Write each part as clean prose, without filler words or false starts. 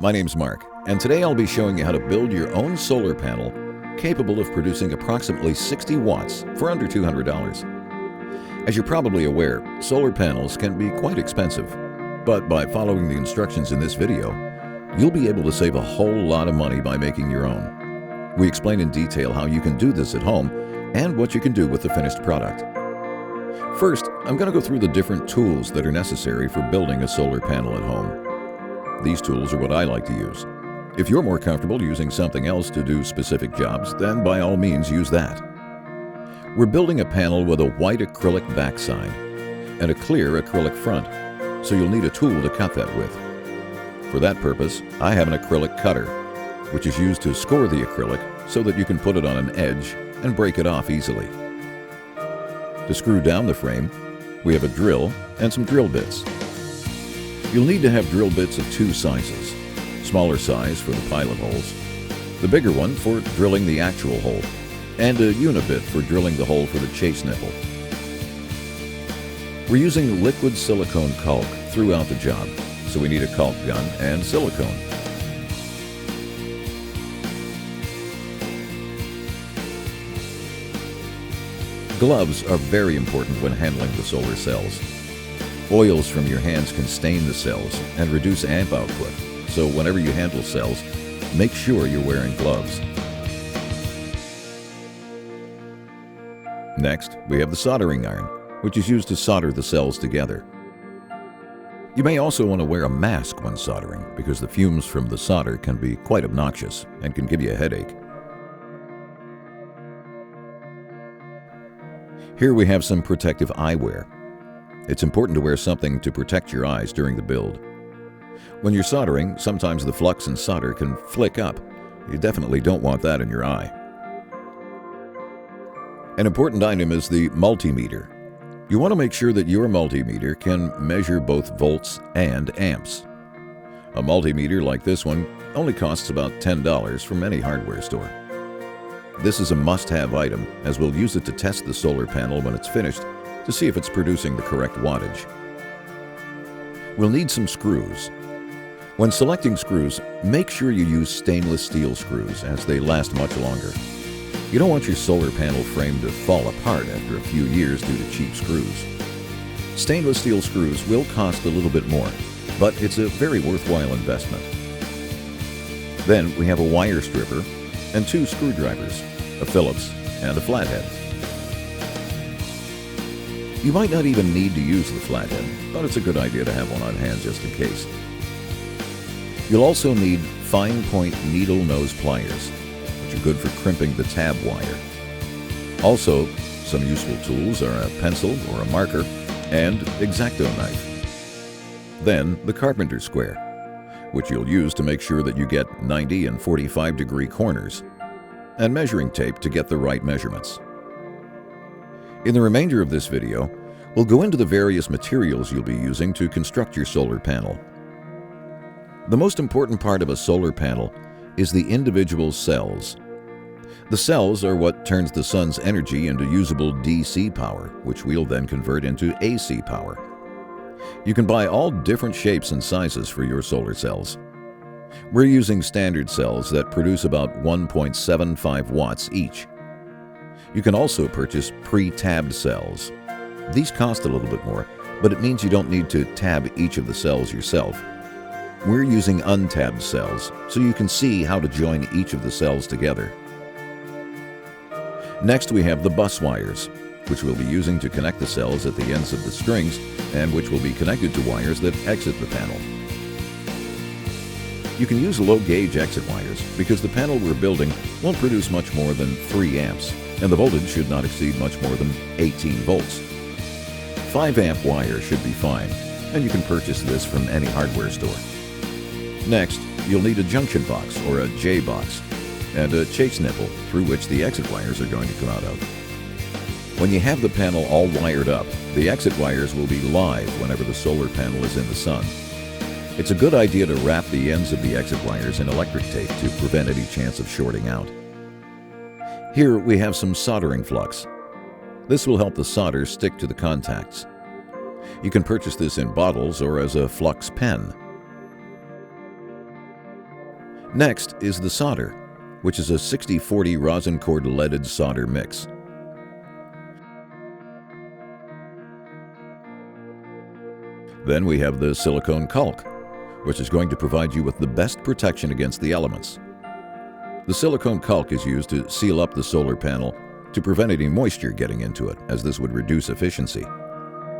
My name's Mark, and today I'll be showing you how to build your own solar panel capable of producing approximately 60 watts for under $200. As you're probably aware, solar panels can be quite expensive, but by following the instructions in this video, you'll be able to save a whole lot of money by making your own. We explain in detail how you can do this at home and what you can do with the finished product. First, I'm going to go through the different tools that are necessary for building a solar panel at home. These tools are what I like to use. If you're more comfortable using something else to do specific jobs, then by all means use that. We're building a panel with a white acrylic backside and a clear acrylic front, so you'll need a tool to cut that with. For that purpose, I have an acrylic cutter, which is used to score the acrylic so that you can put it on an edge and break it off easily. To screw down the frame, we have a drill and some drill bits. You'll need to have drill bits of two sizes, smaller size for the pilot holes, the bigger one for drilling the actual hole, and a unibit for drilling the hole for the chase nipple. We're using liquid silicone caulk throughout the job, so we need a caulk gun and silicone. Gloves are very important when handling the solar cells. Oils from your hands can stain the cells and reduce amp output, so whenever you handle cells, make sure you're wearing gloves. Next, we have the soldering iron, which is used to solder the cells together. You may also want to wear a mask when soldering because the fumes from the solder can be quite obnoxious and can give you a headache. Here we have some protective eyewear. It's important to wear something to protect your eyes during the build. When you're soldering, sometimes the flux and solder can flick up. You definitely don't want that in your eye. An important item is the multimeter. You want to make sure that your multimeter can measure both volts and amps. A multimeter like this one only costs about $10 from any hardware store. This is a must-have item, as we'll use it to test the solar panel when it's finished to see if it's producing the correct wattage. We'll need some screws. When selecting screws, make sure you use stainless steel screws as they last much longer. You don't want your solar panel frame to fall apart after a few years due to cheap screws. Stainless steel screws will cost a little bit more, but it's a very worthwhile investment. Then we have a wire stripper and two screwdrivers, a Phillips and a flathead. You might not even need to use the flathead, but it's a good idea to have one on hand just in case. You'll also need fine point needle nose pliers, which are good for crimping the tab wire. Also, some useful tools are a pencil or a marker and X-Acto knife. Then the carpenter square, which you'll use to make sure that you get 90 and 45 degree corners, and measuring tape to get the right measurements. In the remainder of this video, we'll go into the various materials you'll be using to construct your solar panel. The most important part of a solar panel is the individual cells. The cells are what turns the sun's energy into usable DC power, which we'll then convert into AC power. You can buy all different shapes and sizes for your solar cells. We're using standard cells that produce about 1.75 watts each. You can also purchase pre-tabbed cells. These cost a little bit more, but it means you don't need to tab each of the cells yourself. We're using untabbed cells, so you can see how to join each of the cells together. Next, we have the bus wires, which we'll be using to connect the cells at the ends of the strings and which will be connected to wires that exit the panel. You can use low-gauge exit wires because the panel we're building won't produce much more than 3 amps, and the voltage should not exceed much more than 18 volts. 5 amp wire should be fine, and you can purchase this from any hardware store. Next, you'll need a junction box or a J box and a chase nipple through which the exit wires are going to come out of. When you have the panel all wired up, the exit wires will be live whenever the solar panel is in the sun. It's a good idea to wrap the ends of the exit wires in electric tape to prevent any chance of shorting out. Here we have some soldering flux. This will help the solder stick to the contacts. You can purchase this in bottles or as a flux pen. Next is the solder, which is a 60-40 rosin cord leaded solder mix. Then we have the silicone caulk, which is going to provide you with the best protection against the elements. The silicone caulk is used to seal up the solar panel to prevent any moisture getting into it, as this would reduce efficiency.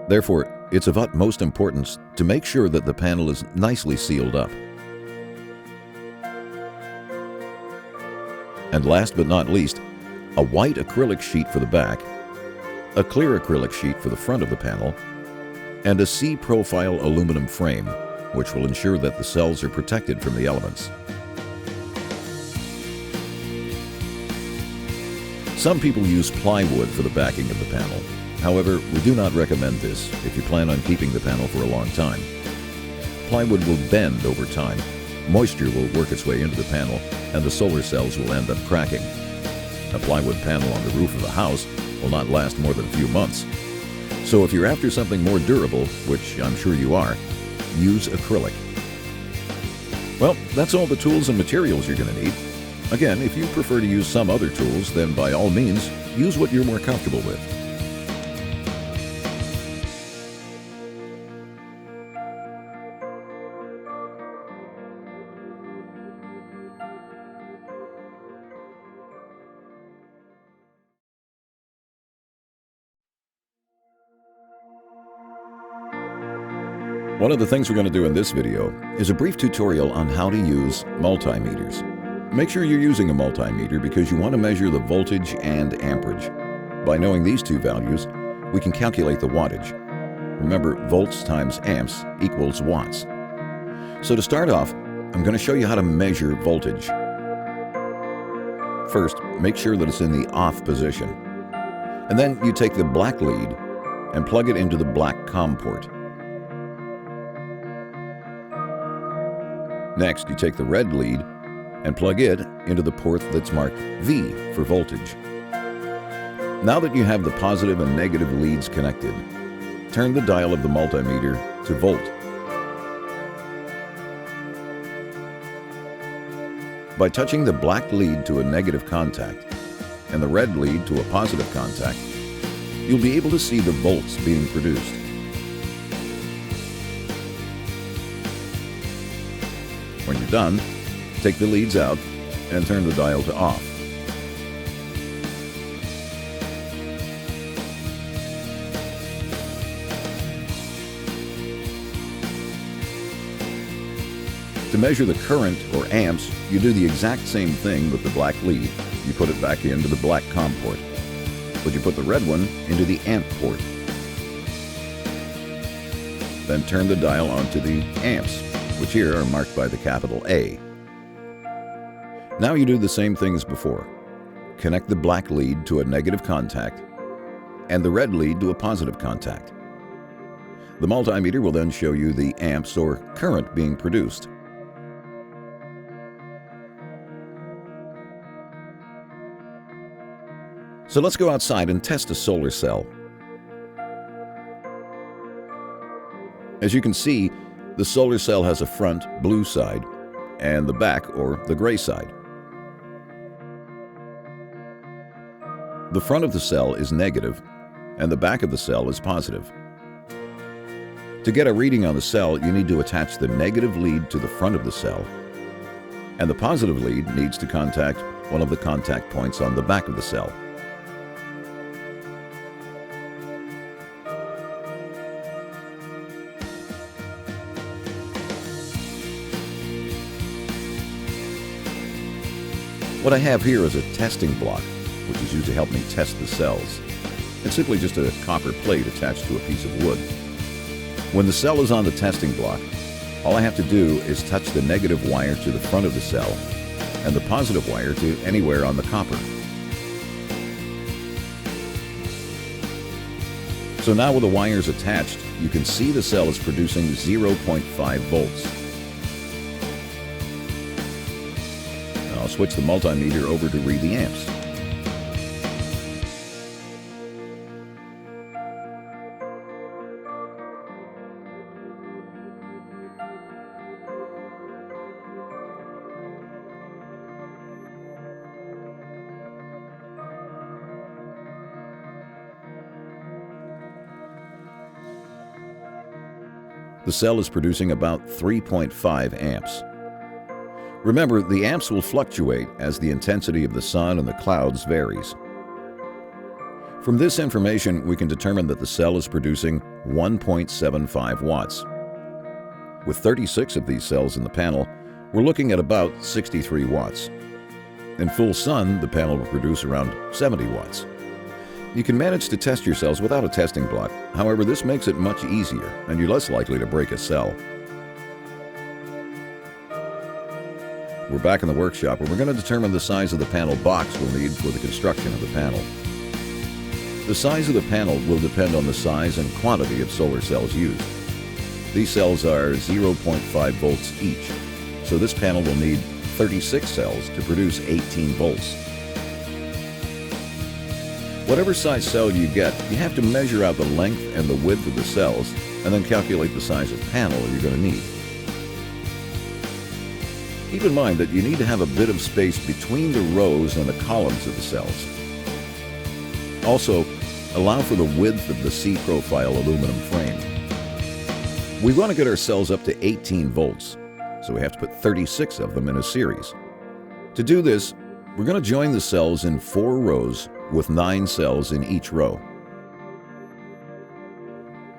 Therefore, it's of utmost importance to make sure that the panel is nicely sealed up. And last but not least, a white acrylic sheet for the back, a clear acrylic sheet for the front of the panel, and a C-profile aluminum frame, which will ensure that the cells are protected from the elements. Some people use plywood for the backing of the panel. However, we do not recommend this if you plan on keeping the panel for a long time. Plywood will bend over time, moisture will work its way into the panel, and the solar cells will end up cracking. A plywood panel on the roof of a house will not last more than a few months. So if you're after something more durable, which I'm sure you are, use acrylic. Well, that's all the tools and materials you're going to need. Again, if you prefer to use some other tools, then by all means, use what you're more comfortable with. One of the things we're going to do in this video is a brief tutorial on how to use multimeters. Make sure you're using a multimeter because you want to measure the voltage and amperage. By knowing these two values, we can calculate the wattage. Remember, volts times amps equals watts. So to start off, I'm going to show you how to measure voltage. First, make sure that it's in the off position. And then you take the black lead and plug it into the black COM port. Next, you take the red lead and plug it into the port that's marked V for voltage. Now that you have the positive and negative leads connected, turn the dial of the multimeter to volt. By touching the black lead to a negative contact and the red lead to a positive contact, you'll be able to see the volts being produced. When you're done, take the leads out and turn the dial to off. To measure the current, or amps, you do the exact same thing with the black lead. You put it back into the black COM port, but you put the red one into the amp port. Then turn the dial onto the amps, which here are marked by the capital A. Now you do the same thing as before. Connect the black lead to a negative contact and the red lead to a positive contact. The multimeter will then show you the amps or current being produced. So let's go outside and test a solar cell. As you can see, the solar cell has a front, blue side, and the back, or the gray side. The front of the cell is negative, and the back of the cell is positive. To get a reading on the cell, you need to attach the negative lead to the front of the cell, and the positive lead needs to contact one of the contact points on the back of the cell. What I have here is a testing block, which is used to help me test the cells. It's simply just a copper plate attached to a piece of wood. When the cell is on the testing block, all I have to do is touch the negative wire to the front of the cell and the positive wire to anywhere on the copper. So now with the wires attached, you can see the cell is producing 0.5 volts. I'll switch the multimeter over to read the amps. The cell is producing about 3.5 amps. Remember, the amps will fluctuate as the intensity of the sun and the clouds varies. From this information, we can determine that the cell is producing 1.75 watts. With 36 of these cells in the panel, we're looking at about 63 watts. In full sun, the panel will produce around 70 watts. You can manage to test your cells without a testing block. However, this makes it much easier, and you're less likely to break a cell. We're back in the workshop, where we're going to determine the size of the panel box we'll need for the construction of the panel. The size of the panel will depend on the size and quantity of solar cells used. These cells are 0.5 volts each, so this panel will need 36 cells to produce 18 volts. Whatever size cell you get, you have to measure out the length and the width of the cells and then calculate the size of panel you're going to need. Keep in mind that you need to have a bit of space between the rows and the columns of the cells. Also, allow for the width of the C-profile aluminum frame. We want to get our cells up to 18 volts, so we have to put 36 of them in a series. To do this, we're going to join the cells in 4 rows with 9 cells in each row.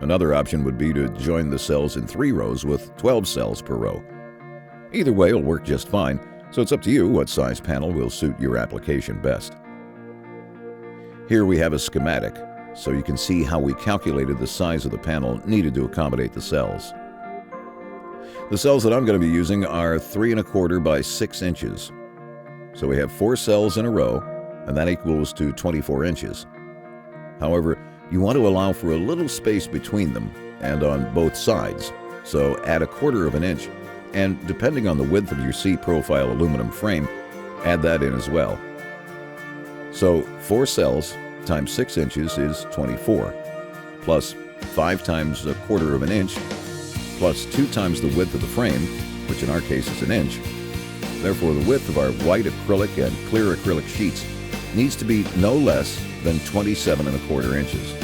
Another option would be to join the cells in 3 rows with 12 cells per row. Either way will work just fine, so it's up to you what size panel will suit your application best. Here we have a schematic, so you can see how we calculated the size of the panel needed to accommodate the cells. The cells that I'm going to be using are 3 1/4 by 6 inches. So we have 4 cells in a row, and that equals to 24 inches. However, you want to allow for a little space between them and on both sides, so add 1/4 inch, and depending on the width of your C-profile aluminum frame, add that in as well. So 4 cells times 6 inches is 24, plus 5 times 1/4 inch, plus 2 times the width of the frame, which in our case is 1 inch. Therefore, the width of our white acrylic and clear acrylic sheets needs to be no less than 27 1/4 inches.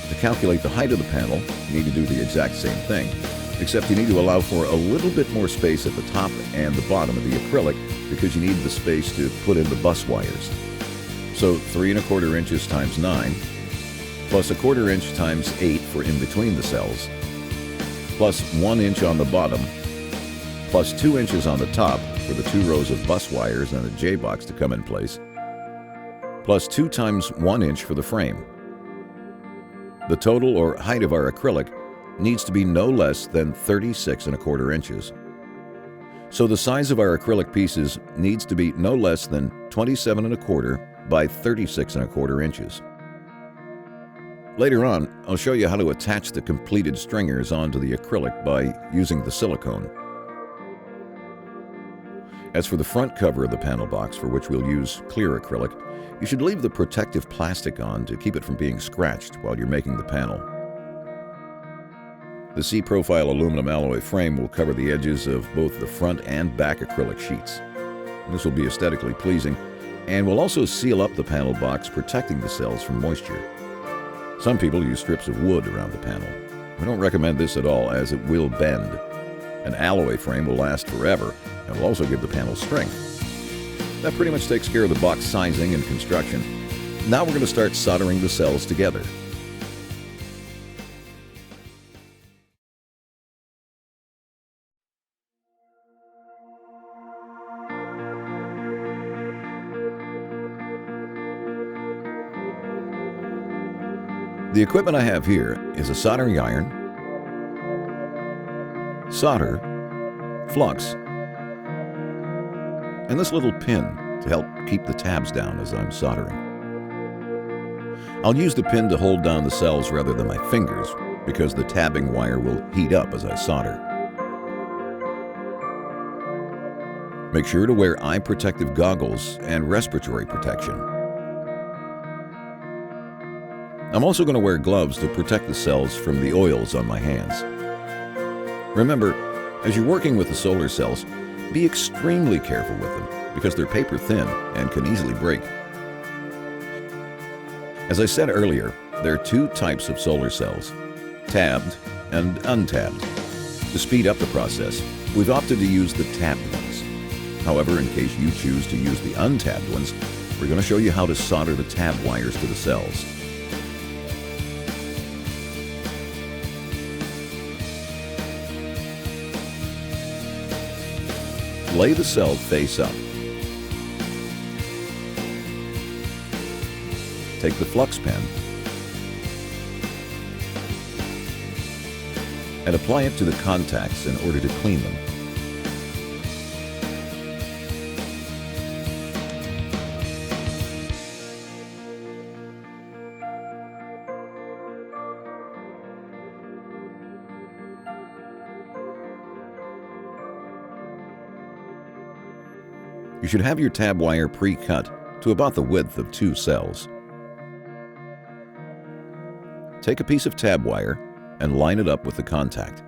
To calculate the height of the panel, you need to do the exact same thing, except you need to allow for a little bit more space at the top and the bottom of the acrylic because you need the space to put in the bus wires. So 3 1/4 inches times 9, plus 1/4 inch times 8 for in between the cells, plus 1 inch on the bottom, plus 2 inches on the top for the 2 rows of bus wires and a J-box to come in place, plus 2 times 1 inch for the frame. The total or height of our acrylic needs to be no less than 36 1/4 inches. So the size of our acrylic pieces needs to be no less than 27 1/4 by 36 1/4 inches. Later on, I'll show you how to attach the completed stringers onto the acrylic by using the silicone. As for the front cover of the panel box, for which we'll use clear acrylic, you should leave the protective plastic on to keep it from being scratched while you're making the panel. The C-profile aluminum alloy frame will cover the edges of both the front and back acrylic sheets. This will be aesthetically pleasing and will also seal up the panel box, protecting the cells from moisture. Some people use strips of wood around the panel. We don't recommend this at all, as it will bend. An alloy frame will last forever and will also give the panel strength. That pretty much takes care of the box sizing and construction. Now we're going to start soldering the cells together. The equipment I have here is a soldering iron, solder, flux, and this little pin to help keep the tabs down as I'm soldering. I'll use the pin to hold down the cells rather than my fingers because the tabbing wire will heat up as I solder. Make sure to wear eye protective goggles and respiratory protection. I'm also going to wear gloves to protect the cells from the oils on my hands. Remember, as you're working with the solar cells, be extremely careful with them because they're paper thin and can easily break. As I said earlier, There are two types of solar cells, tabbed and untabbed. To speed up the process, we've opted to use the tabbed ones. However, in case you choose to use the untabbed ones, we're going to show you how to solder the tab wires to the cells. Lay the cell face up. Take the flux pen and apply it to the contacts in order to clean them. You should have your tab wire pre-cut to about the width of 2 cells. Take a piece of tab wire and line it up with the contact.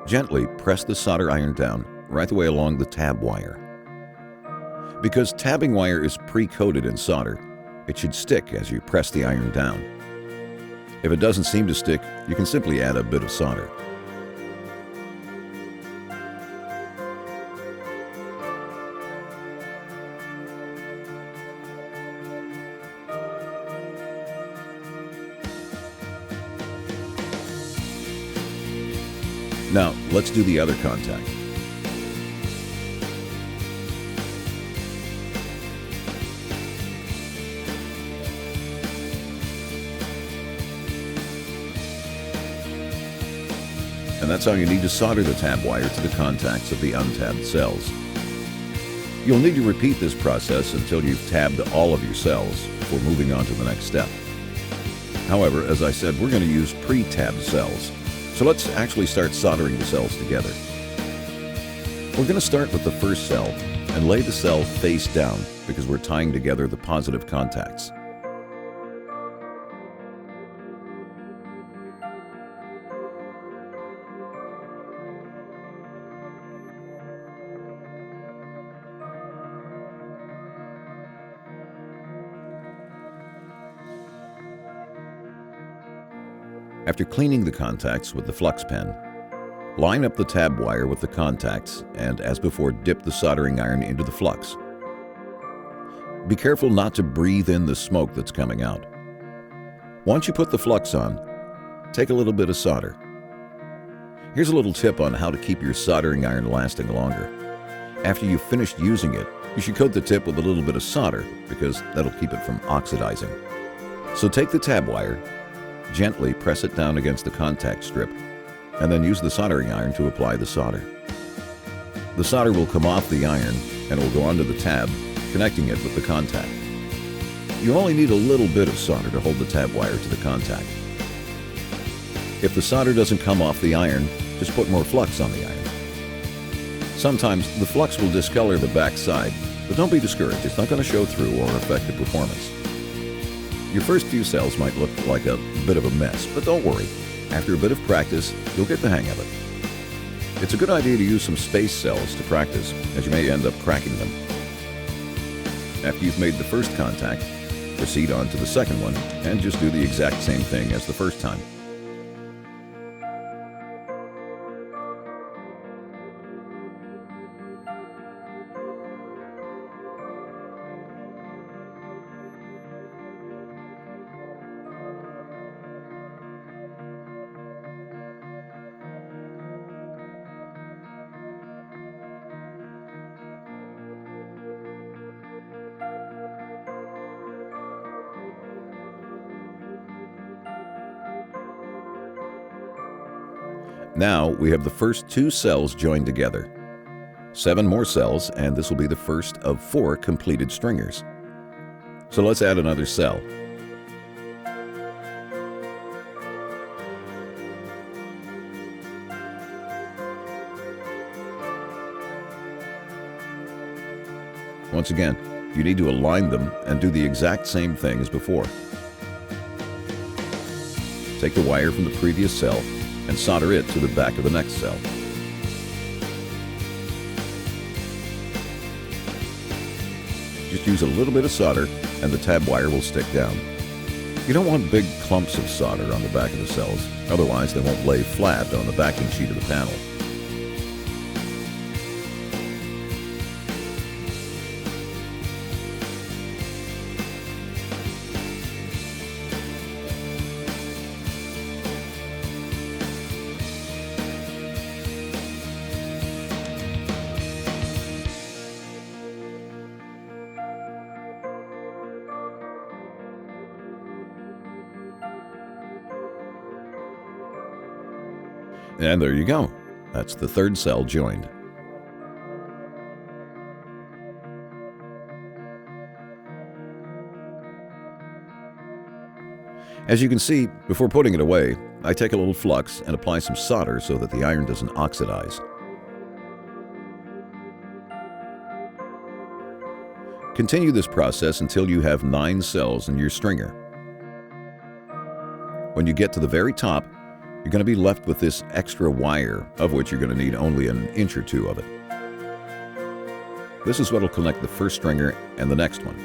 Gently press the solder iron down right the way along the tab wire. Because tabbing wire is pre-coated in solder, it should stick as you press the iron down. If it doesn't seem to stick, you can simply add a bit of solder. Now, let's do the other contact. And that's how you need to solder the tab wire to the contacts of the untabbed cells. You'll need to repeat this process until you've tabbed all of your cells before moving on to the next step. However, as I said, we're going to use pre-tabbed cells. So let's actually start soldering the cells together. We're going to start with the first cell and lay the cell face down because we're tying together the positive contacts. After cleaning the contacts with the flux pen, line up the tab wire with the contacts and, as before, dip the soldering iron into the flux. Be careful not to breathe in the smoke that's coming out. Once you put the flux on, take a little bit of solder. Here's a little tip on how to keep your soldering iron lasting longer. After you've finished using it, you should coat the tip with a little bit of solder because that'll keep it from oxidizing. So take the tab wire, gently press it down against the contact strip, and then use the soldering iron to apply the solder. The solder will come off the iron and will go onto the tab, connecting it with the contact. You only need a little bit of solder to hold the tab wire to the contact. If the solder doesn't come off the iron, just put more flux on the iron. Sometimes the flux will discolor the back side, but don't be discouraged, it's not going to show through or affect the performance. Your first few cells might look like a bit of a mess, but don't worry. After a bit of practice, you'll get the hang of it. It's a good idea to use some space cells to practice, as you may end up cracking them. After you've made the first contact, proceed on to the second one, and just do the exact same thing as the first time. Now we have the first 2 cells joined together. 7 more cells, and this will be the first of 4 completed stringers. So let's add another cell. Once again, you need to align them and do the exact same thing as before. Take the wire from the previous cell and solder it to the back of the next cell. Just use a little bit of solder and the tab wire will stick down. You don't want big clumps of solder on the back of the cells, otherwise they won't lay flat on the backing sheet of the panel. And there you go. That's the third cell joined. As you can see, before putting it away, I take a little flux and apply some solder so that the iron doesn't oxidize. Continue this process until you have 9 cells in your stringer. When you get to the very top, you're going to be left with this extra wire, of which you're going to need only an inch or 2 of it. This is what will connect the first stringer and the next one.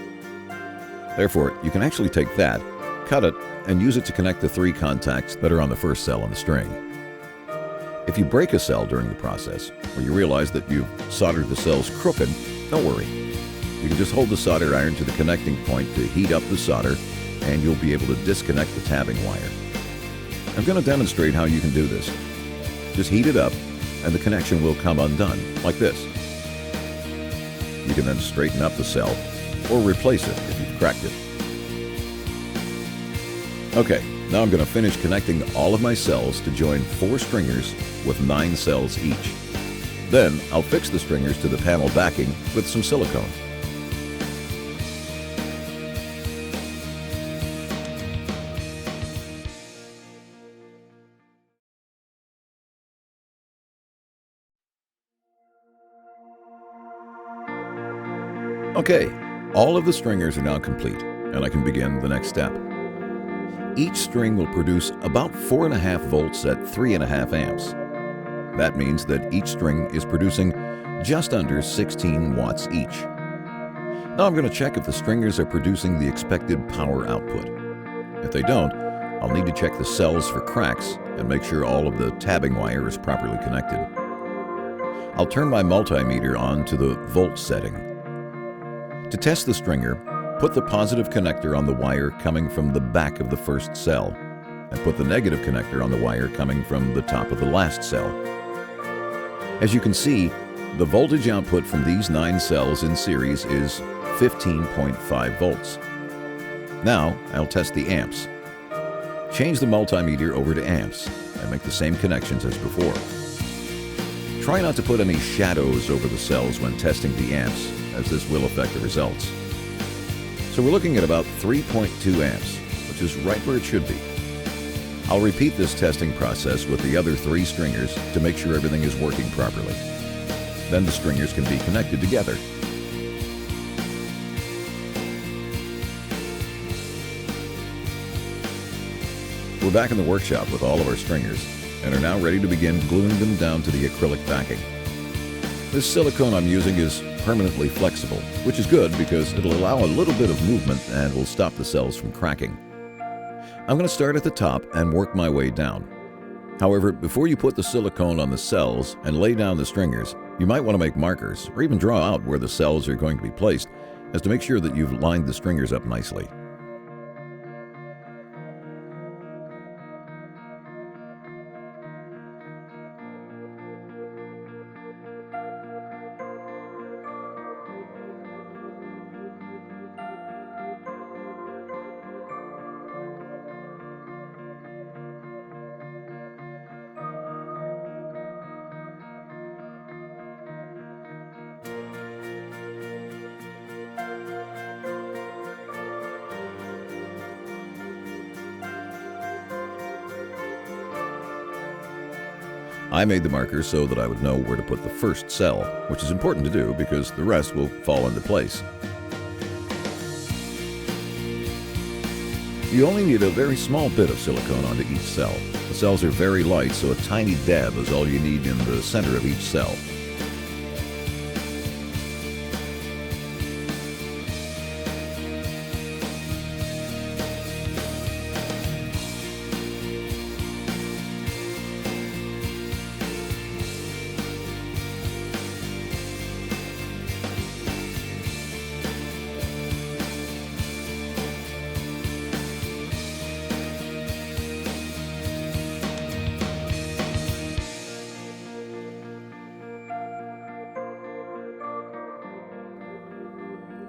Therefore, you can actually take that, cut it, and use it to connect the 3 contacts that are on the first cell on the string. If you break a cell during the process, or you realize that you've soldered the cells crooked, don't worry. You can just hold the solder iron to the connecting point to heat up the solder, and you'll be able to disconnect the tabbing wire. I'm going to demonstrate how you can do this. Just heat it up and the connection will come undone, like this. You can then straighten up the cell or replace it if you've cracked it. Okay, now I'm going to finish connecting all of my cells to join 4 stringers with 9 cells each. Then I'll fix the stringers to the panel backing with some silicone. Okay, all of the stringers are now complete, and I can begin the next step. Each string will produce about 4.5 volts at 3.5 amps. That means that each string is producing just under 16 watts each. Now I'm going to check if the stringers are producing the expected power output. If they don't, I'll need to check the cells for cracks and make sure all of the tabbing wire is properly connected. I'll turn my multimeter on to the volt setting. To test the stringer, put the positive connector on the wire coming from the back of the first cell, and put the negative connector on the wire coming from the top of the last cell. As you can see, the voltage output from these 9 cells in series is 15.5 volts. Now I'll test the amps. Change the multimeter over to amps and make the same connections as before. Try not to put any shadows over the cells when testing the amps, as this will affect the results. So we're looking at about 3.2 amps, which is right where it should be. I'll repeat this testing process with the other 3 stringers to make sure everything is working properly. Then the stringers can be connected together. We're back in the workshop with all of our stringers and are now ready to begin gluing them down to the acrylic backing. This silicone I'm using is permanently flexible, which is good because it'll allow a little bit of movement and will stop the cells from cracking. I'm going to start at the top and work my way down. However, before you put the silicone on the cells and lay down the stringers, you might want to make markers or even draw out where the cells are going to be placed, as to make sure that you've lined the stringers up nicely. I made the markers so that I would know where to put the first cell, which is important to do because the rest will fall into place. You only need a very small bit of silicone onto each cell. The cells are very light, so a tiny dab is all you need in the center of each cell.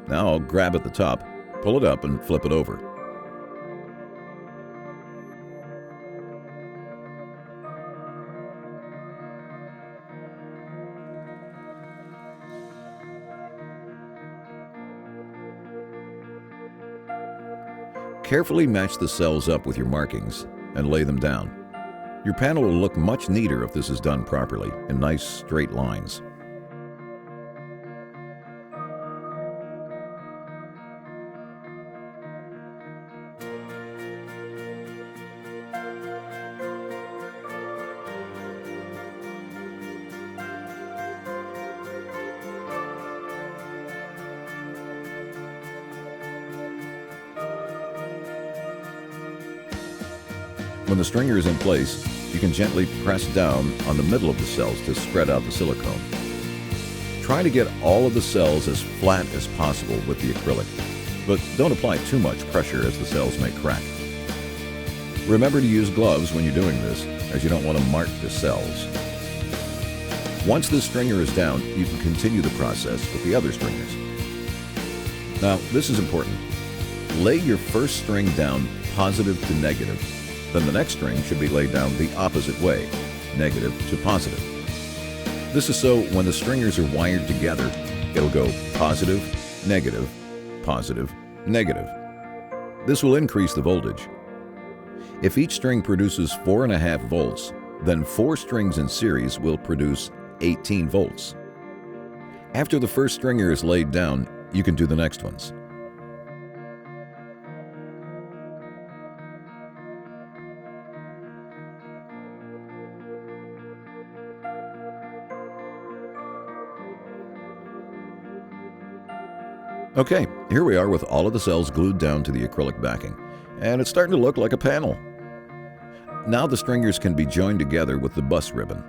Now I'll grab at the top, pull it up, and flip it over. Carefully match the cells up with your markings and lay them down. Your panel will look much neater if this is done properly, in nice straight lines. When the stringer is in place, you can gently press down on the middle of the cells to spread out the silicone. Try to get all of the cells as flat as possible with the acrylic, but don't apply too much pressure as the cells may crack. Remember to use gloves when you're doing this, as you don't want to mark the cells. Once the stringer is down, you can continue the process with the other stringers. Now, this is important. Lay your first string down positive to negative. Then the next string should be laid down the opposite way, negative to positive. This is so when the stringers are wired together, it'll go positive, negative, positive, negative. This will increase the voltage. If each string produces 4.5 volts, then 4 strings in series will produce 18 volts. After the first stringer is laid down, you can do the next ones. Okay, here we are with all of the cells glued down to the acrylic backing, and it's starting to look like a panel. Now the stringers can be joined together with the bus ribbon.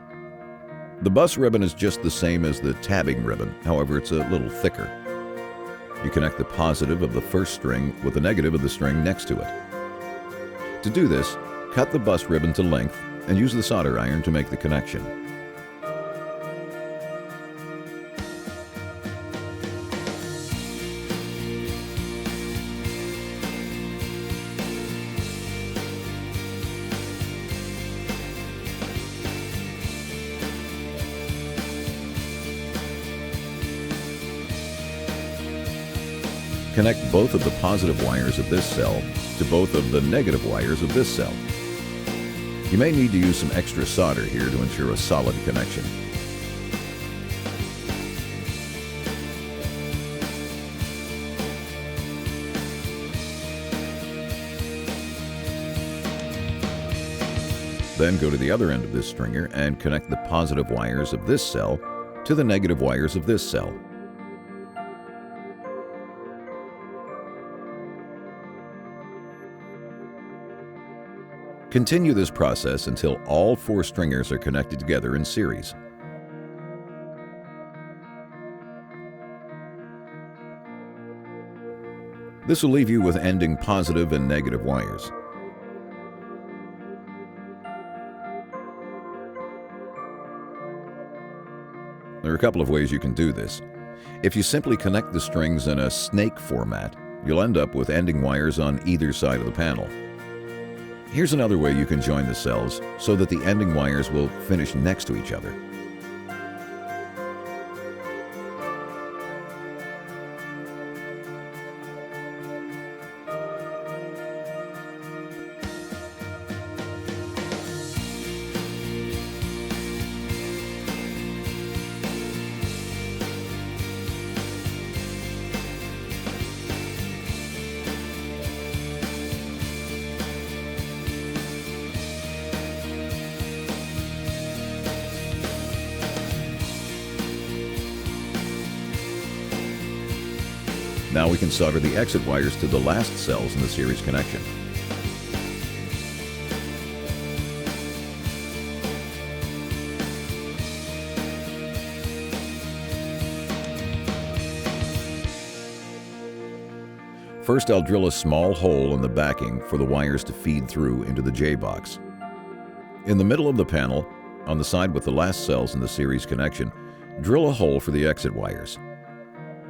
The bus ribbon is just the same as the tabbing ribbon, however it's a little thicker. You connect the positive of the first string with the negative of the string next to it. To do this, cut the bus ribbon to length and use the solder iron to make the connection. Connect both of the positive wires of this cell to both of the negative wires of this cell. You may need to use some extra solder here to ensure a solid connection. Then go to the other end of this stringer and connect the positive wires of this cell to the negative wires of this cell. Continue this process until all 4 stringers are connected together in series. This will leave you with ending positive and negative wires. There are a couple of ways you can do this. If you simply connect the strings in a snake format, you'll end up with ending wires on either side of the panel. Here's another way you can join the cells so that the ending wires will finish next to each other. Now we can solder the exit wires to the last cells in the series connection. First, I'll drill a small hole in the backing for the wires to feed through into the J-box. In the middle of the panel, on the side with the last cells in the series connection, drill a hole for the exit wires.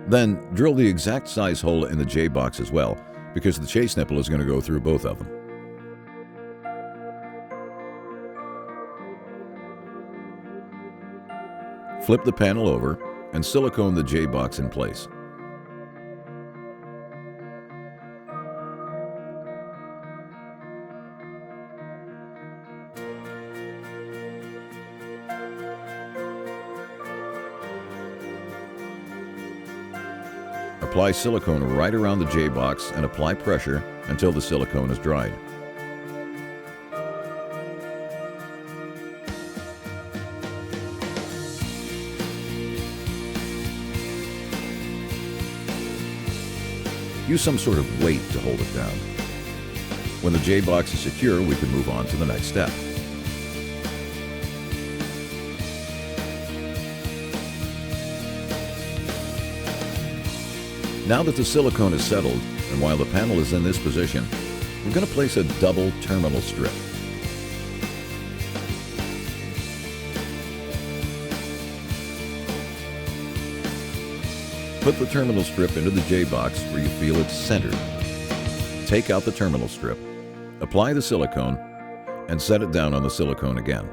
Then drill the exact size hole in the J-box as well, because the chase nipple is going to go through both of them. Flip the panel over and silicone the J-box in place. Apply silicone right around the J-box and apply pressure until the silicone is dried. Use some sort of weight to hold it down. When the J-box is secure, we can move on to the next step. Now that the silicone is settled, and while the panel is in this position, we're going to place a double terminal strip. Put the terminal strip into the J-box where you feel it's centered. Take out the terminal strip, apply the silicone, and set it down on the silicone again.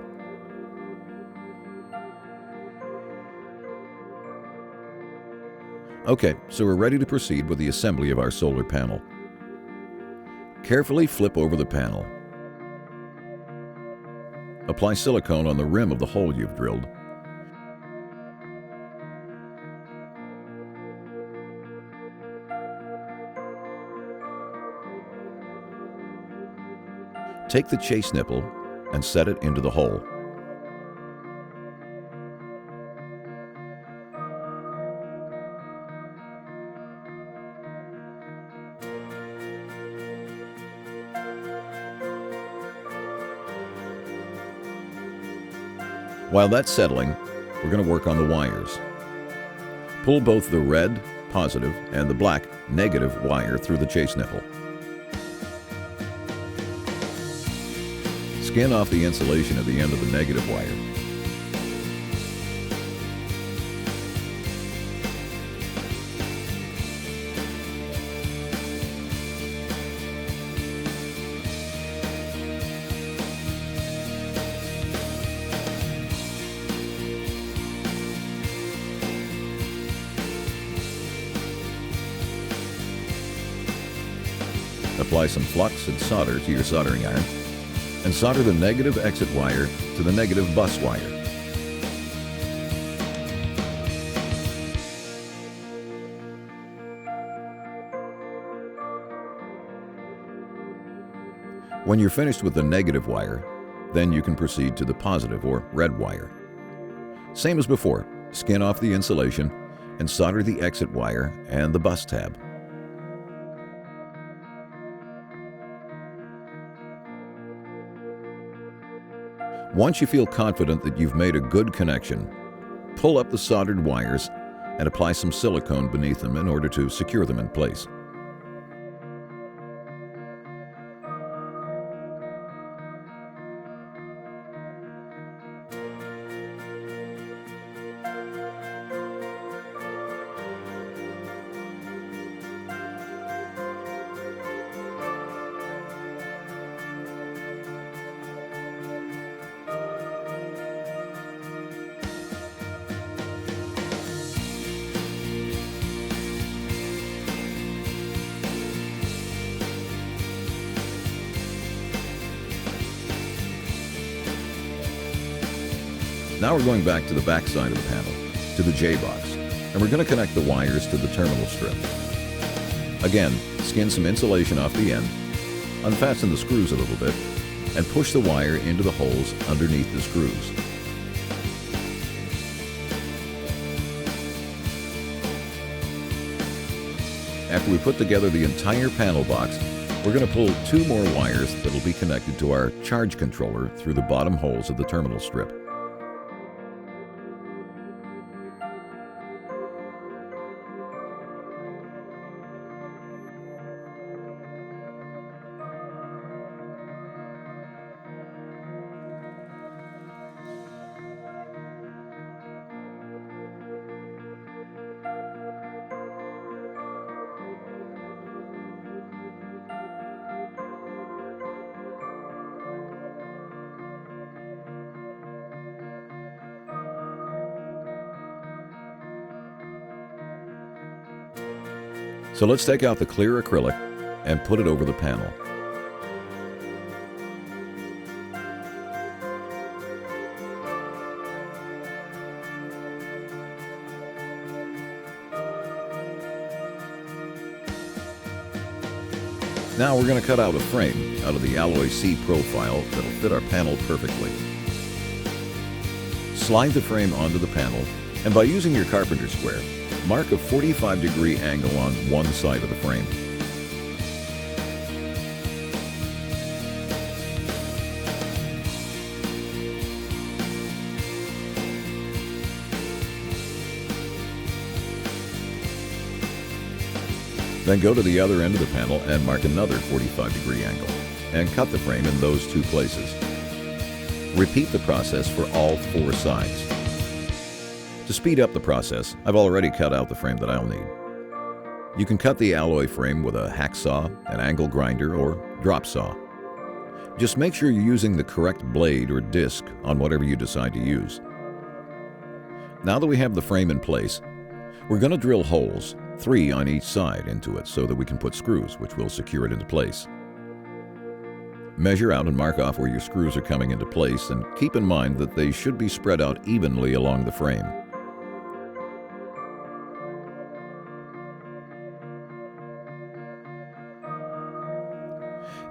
Okay, so we're ready to proceed with the assembly of our solar panel. Carefully flip over the panel. Apply silicone on the rim of the hole you've drilled. Take the chase nipple and set it into the hole. While that's settling, we're going to work on the wires. Pull both the red, positive, and the black, negative wire through the chase nipple. Skin off the insulation at the end of the negative wire. Apply some flux and solder to your soldering iron, and solder the negative exit wire to the negative bus wire. When you're finished with the negative wire, then you can proceed to the positive or red wire. Same as before, skin off the insulation and solder the exit wire and the bus tab. Once you feel confident that you've made a good connection, pull up the soldered wires and apply some silicone beneath them in order to secure them in place. Now we're going back to the back side of the panel, to the J-box, and we're going to connect the wires to the terminal strip. Again, skin some insulation off the end, unfasten the screws a little bit, and push the wire into the holes underneath the screws. After we put together the entire panel box, we're going to pull 2 more wires that will be connected to our charge controller through the bottom holes of the terminal strip. So let's take out the clear acrylic and put it over the panel. Now we're going to cut out a frame out of the Alloy C profile that'll fit our panel perfectly. Slide the frame onto the panel, and by using your carpenter square, mark a 45-degree angle on one side of the frame. Then go to the other end of the panel and mark another 45-degree angle, and cut the frame in those two places. Repeat the process for all four sides. To speed up the process, I've already cut out the frame that I'll need. You can cut the alloy frame with a hacksaw, an angle grinder, or drop saw. Just make sure you're using the correct blade or disc on whatever you decide to use. Now that we have the frame in place, we're going to drill holes, 3 on each side, into it so that we can put screws, which will secure it into place. Measure out and mark off where your screws are coming into place, and keep in mind that they should be spread out evenly along the frame.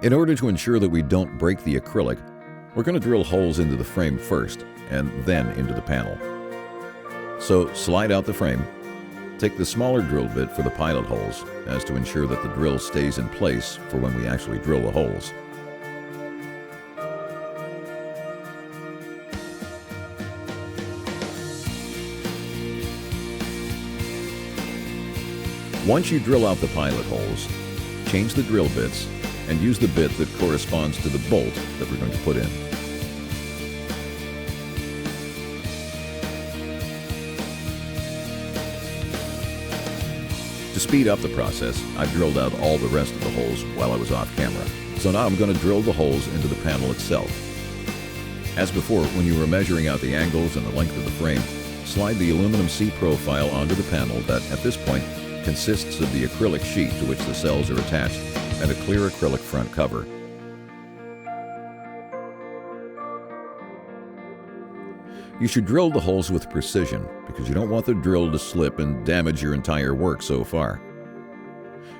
In order to ensure that we don't break the acrylic, we're going to drill holes into the frame first and then into the panel. So slide out the frame, take the smaller drill bit for the pilot holes as to ensure that the drill stays in place for when we actually drill the holes. Once you drill out the pilot holes, change the drill bits and use the bit that corresponds to the bolt that we're going to put in. To speed up the process, I've drilled out all the rest of the holes while I was off camera. So now I'm going to drill the holes into the panel itself. As before, when you were measuring out the angles and the length of the frame, slide the aluminum C profile onto the panel that, at this point, consists of the acrylic sheet to which the cells are attached and a clear acrylic front cover. You should drill the holes with precision because you don't want the drill to slip and damage your entire work so far.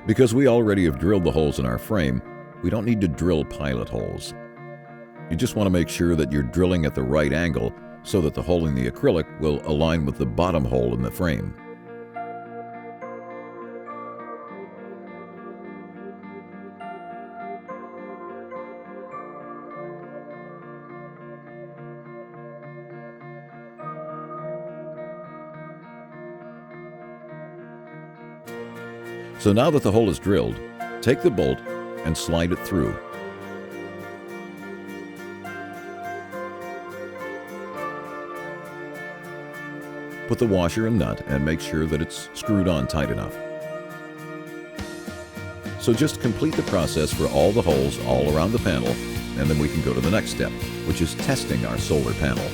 Because we already have drilled the holes in our frame, we don't need to drill pilot holes. You just want to make sure that you're drilling at the right angle so that the hole in the acrylic will align with the bottom hole in the frame. So now that the hole is drilled, take the bolt and slide it through. Put the washer and nut and make sure that it's screwed on tight enough. So just complete the process for all the holes all around the panel, and then we can go to the next step, which is testing our solar panel.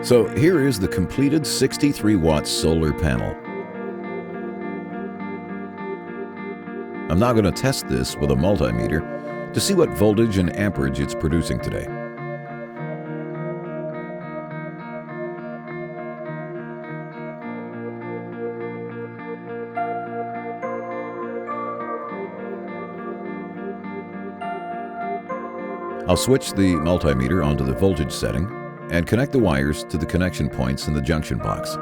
So here is the completed 63-watt solar panel. I'm now going to test this with a multimeter to see what voltage and amperage it's producing today. I'll switch the multimeter onto the voltage setting and connect the wires to the connection points in the junction box.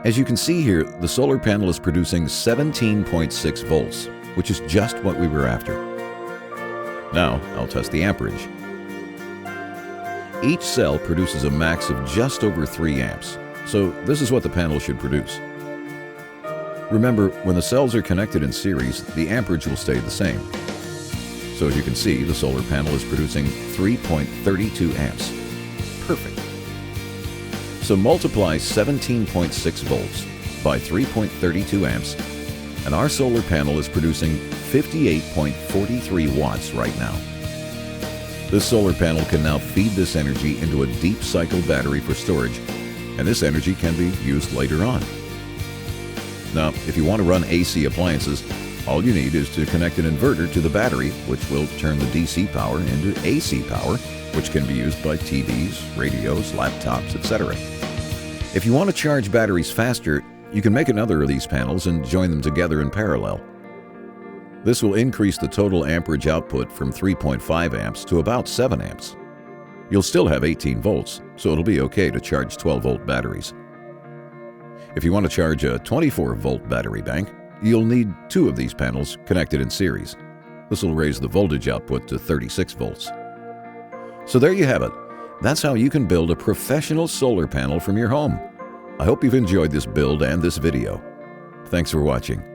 As you can see here, the solar panel is producing 17.6 volts, which is just what we were after. Now, I'll test the amperage. Each cell produces a max of just over 3 amps, so this is what the panel should produce. Remember, when the cells are connected in series, the amperage will stay the same. So as you can see, the solar panel is producing 3.32 amps. Perfect. So multiply 17.6 volts by 3.32 amps, and our solar panel is producing 58.43 watts right now. This solar panel can now feed this energy into a deep cycle battery for storage, and this energy can be used later on. Now, if you want to run AC appliances, all you need is to connect an inverter to the battery, which will turn the DC power into AC power, which can be used by TVs, radios, laptops, etc. If you want to charge batteries faster, you can make another of these panels and join them together in parallel. This will increase the total amperage output from 3.5 amps to about 7 amps. You'll still have 18 volts, so it'll be okay to charge 12-volt batteries. If you want to charge a 24-volt battery bank, you'll need 2 of these panels connected in series. This will raise the voltage output to 36 volts. So there you have it. That's how you can build a professional solar panel from your home. I hope you've enjoyed this build and this video. Thanks for watching.